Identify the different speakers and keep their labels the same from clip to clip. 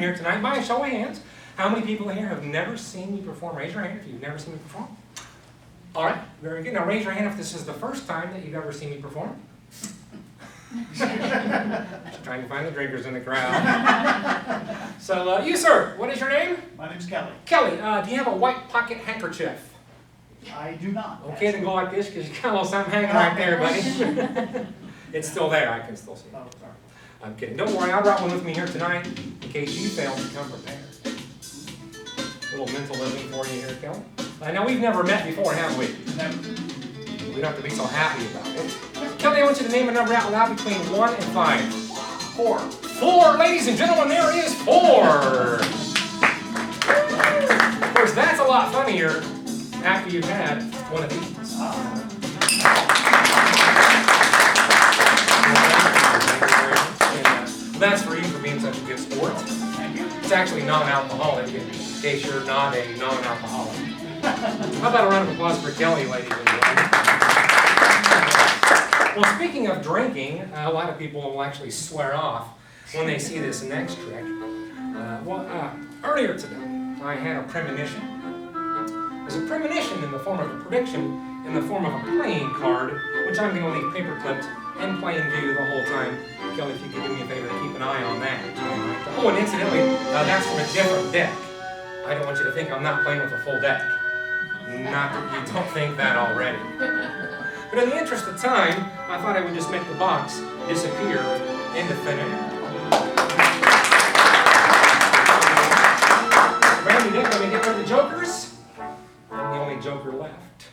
Speaker 1: here tonight. By a show of hands, how many people here have never seen me perform? Raise your hand if you've never seen me perform. All right, very good. Now raise your hand if this is the first time that you've ever seen me perform. Trying to find the drinkers in the crowd. So, you sir, what is your name?
Speaker 2: My name's Kelly.
Speaker 1: Kelly, do you have a white pocket handkerchief?
Speaker 2: I do not.
Speaker 1: Okay, then go like this because you got a little something hanging right there, buddy. It's still there, I can still see it.
Speaker 2: Oh, sorry.
Speaker 1: I'm kidding. Don't worry, I brought one with me here tonight in case you fail to come prepared. A little mental living for you here, Kelly. Now, we've never met before, have we?
Speaker 2: Never.
Speaker 1: We don't have to be so happy about it. Kelly, I want you to name a number out loud between 1 and 5.
Speaker 2: 4.
Speaker 1: 4, ladies and gentlemen, there is 4. Of course, that's a lot funnier after you've had one of these. That's for you for being such a good sport.
Speaker 2: Thank you.
Speaker 1: It's actually non-alcoholic, in case you're not a non-alcoholic. How about a round of applause for Kelly, ladies and gentlemen? Well, speaking of drinking, a lot of people will actually swear off when they see this next trick. Earlier today, I had a premonition. There's a premonition in the form of a prediction in the form of a playing card, which I'm going to leave paper clipped and plain view the whole time. Kelly, if you could do me a favor to keep an eye on that. Oh, and incidentally, that's from a different deck. I don't want you to think I'm not playing with a full deck. Not that you don't think that already. But in the interest of time, I thought I would just make the box disappear into thin air. Randy Dick, let me get rid of the jokers. I'm the only joker left.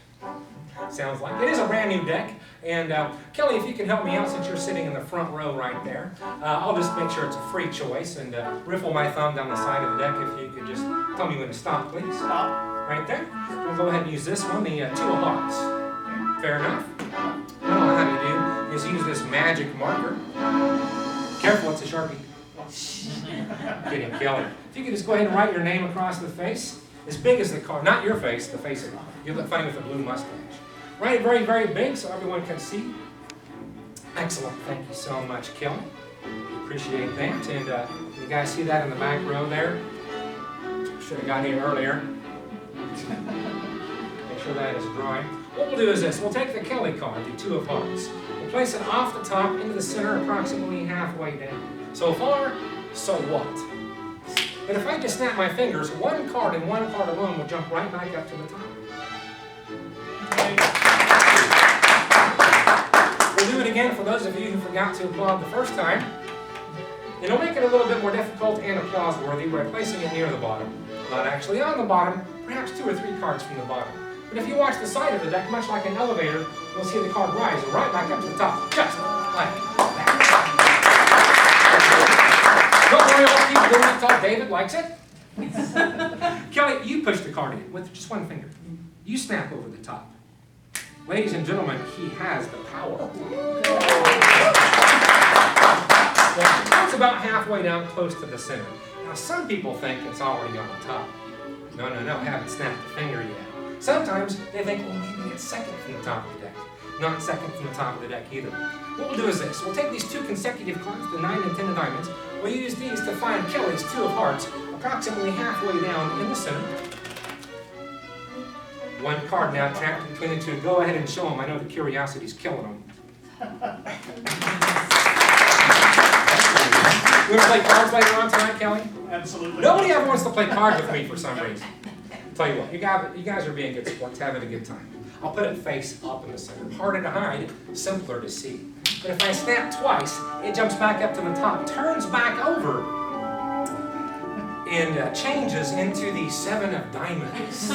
Speaker 1: Sounds like it is a brand new deck. And Kelly, if you can help me out since you're sitting in the front row right there, I'll just make sure it's a free choice and riffle my thumb down the side of the deck if you could just tell me when to stop, please.
Speaker 2: Stop.
Speaker 1: Right there. We'll go ahead and use this one, the 2 of hearts. Fair enough. What I'll have you do is use this magic marker. Careful, it's a Sharpie. Kidding, Kelly. If you could just go ahead and write your name across the face, as big as the card, not your face, the face of it. You look funny with a blue mustache. Write it very, very big so everyone can see. Excellent. Thank you so much, Kelly. Appreciate that. And you guys see that in the back row there? Should have got here earlier. Make sure that is dry. What we'll do is this. We'll take the Kelly card, the 2 of hearts. We'll place it off the top into the center approximately halfway down. So far, so what? But if I just snap my fingers, one card and one card alone will jump right back up to the top. We'll do it again for those of you who forgot to applaud the first time. It'll make it a little bit more difficult and applause-worthy by placing it near the bottom. Not actually on the bottom, perhaps 2 or 3 cards from the bottom. But if you watch the side of the deck, much like an elevator, you'll see the card rise right back up to the top, just like that. Don't worry, I'll keep doing it until David likes it. Kelly, you push the card in with just one finger. You snap over the top. Ladies and gentlemen, he has the power. It's about halfway down, close to the center. Now, some people think it's already on the top. No, haven't snapped the finger yet. Sometimes they think, well, maybe it's second from the top of the deck. Not second from the top of the deck either. What we'll do is this. We'll take these 2 consecutive cards, the 9 and 10 of diamonds. We'll use these to find Kelly's 2 of hearts, approximately halfway down in the center. One card now trapped between the 2. Go ahead and show them. I know the curiosity's killing them. You want to play cards later on tonight, Kelly?
Speaker 2: Absolutely.
Speaker 1: Nobody ever wants to play cards with me for some reason. Tell you what, you guys are being good sports, having a good time. I'll put it face up in the center. Harder to hide, simpler to see. But if I snap twice, it jumps back up to the top, turns back over, and changes into the 7 of diamonds.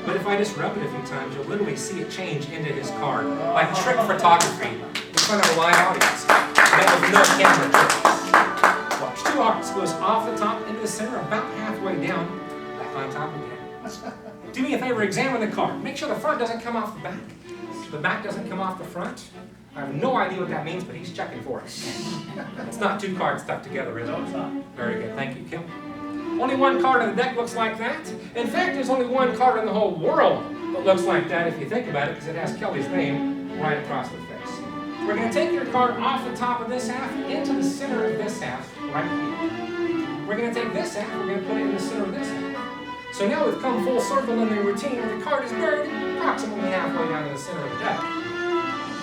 Speaker 1: But if I just rub it a few times, you'll literally see it change into his card, like trick photography in front of a live audience. That was no camera tricks. Watch, 2 hearts goes off the top into the center, about halfway down, back on top again. Do me a favor, examine the card. Make sure the front doesn't come off the back. The back doesn't come off the front. I have no idea what that means, but he's checking for us. It's not 2 cards stuck together, is it?
Speaker 2: No, it's not.
Speaker 1: Very good, thank you, Kim. Only 1 card in the deck looks like that. In fact, there's only 1 card in the whole world that looks like that if you think about it, because it has Kelly's name right across the face. We're going to take your card off the top of this half into the center of this half right here. We're going to take this half, we're going to put it in the center of this half. So now we've come full circle in the routine where the card is buried approximately halfway down to the center of the deck.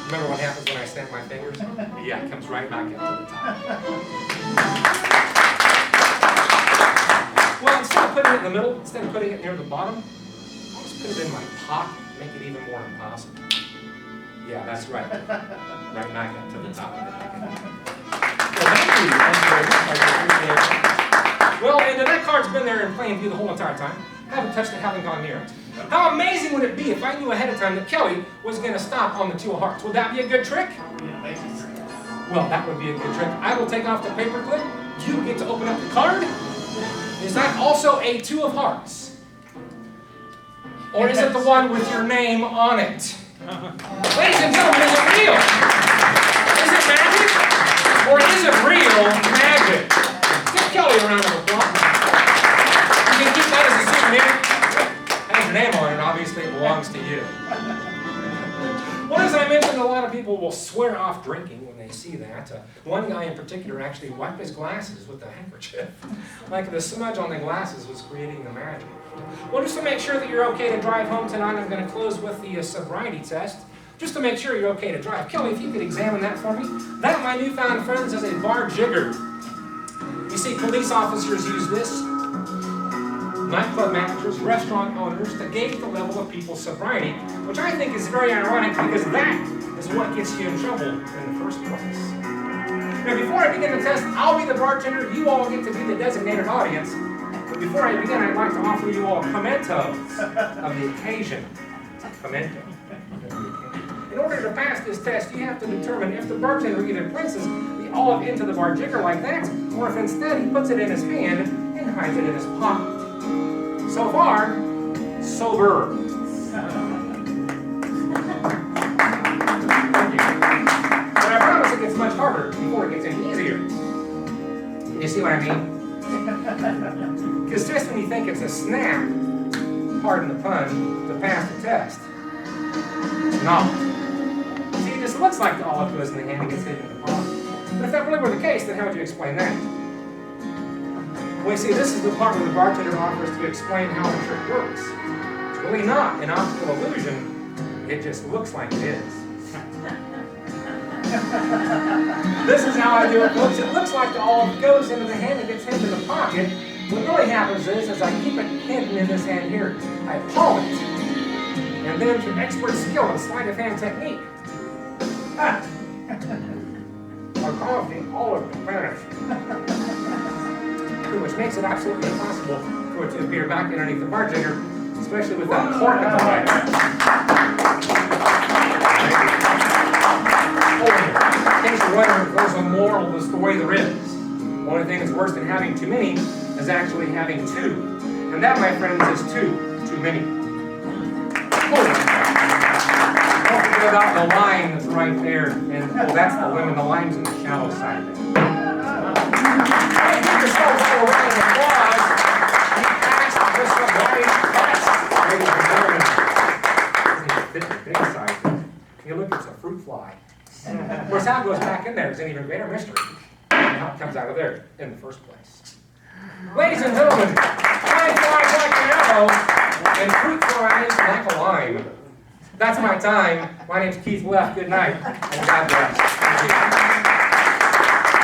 Speaker 1: Remember what happens when I snap my fingers? Yeah, it comes right back up to the top. Well, instead of putting it in the middle, instead of putting it near the bottom, I'll just put it in my pocket, make it even more impossible. Yeah, that's right. Right back up to the top of the deck. Well, thank you. Thank you very much. I appreciate it. Well, and that card's been there in plain view the whole entire time. Haven't touched it, haven't gone near it. How amazing would it be if I knew ahead of time that Kelly was going to stop on the 2 of hearts? Would that be a good trick?
Speaker 2: Yeah, amazing.
Speaker 1: Well, that would be a good trick. I will take off the paper clip. You get to open up the card. Is that also a 2 of hearts? Or is it the one with your name on it? Ladies and gentlemen, is it real? Is it magic? Or is it real magic? Give Kelly a round of applause. You can keep that as a souvenir. It has your name on it, obviously it belongs to you. Well, as I mentioned, a lot of people will swear off drinking when they see that. One guy in particular actually wiped his glasses with a handkerchief. Like the smudge on the glasses was creating the magic. Well, just to make sure that you're okay to drive home tonight, I'm going to close with the sobriety test. Just to make sure you're okay to drive. Kelly, if you could examine that for me. That, my newfound friends, is a bar jigger. You see, police officers use this, nightclub managers, restaurant owners, to gauge the level of people's sobriety, which I think is very ironic because that is what gets you in trouble in the first place. Now, before I begin the test, I'll be the bartender. You all get to be the designated audience. But before I begin, I'd like to offer you all pimentos of the occasion. Pimento. In order to pass this test, you have to determine if the bartender either places the olive into the bar jigger like that, or if instead he puts it in his hand and hides it in his pocket. So far, sober. Thank you. But I promise it gets much harder before it gets any easier. You see what I mean? Because just when you think it's a snap, pardon the pun, to pass the test, it's not. See, this looks like the olive goes in the hand and gets hit in the pocket. But if that really were the case, then how would you explain that? Well, you see, this is the part where the bartender offers to explain how the trick works. It's really not an optical illusion. It just looks like it is. This is how I do it, folks. It looks like the olive goes into the hand and gets into the pocket. What really happens is I keep it hidden in this hand here. I palm it. And then through expert skill and sleight of hand technique, I cause the olive to vanish. Which makes it absolutely impossible for it to appear back underneath the bar jigger, especially with that cork at the bottom. In case you're wondering if there's a moral to the story, there is. The only thing that's worse than having too many is actually having two. And that, my friends, is too many. Don't forget about the line that's right there. And well, that's the lemon. The lime's in the shallow side of it. Give yourselves all a round of applause. You passed the sobriety test, ladies and gentlemen. Doesn't even fit the big size. You look, it's a fruit fly. Of course, how it goes back in there is an even greater mystery. And how it comes out of there in the first place. Ladies and gentlemen, time flies like an arrow, and fruit flies like a lime. That's my time. My name's Keith Leff. Good night, and God bless. Thank you.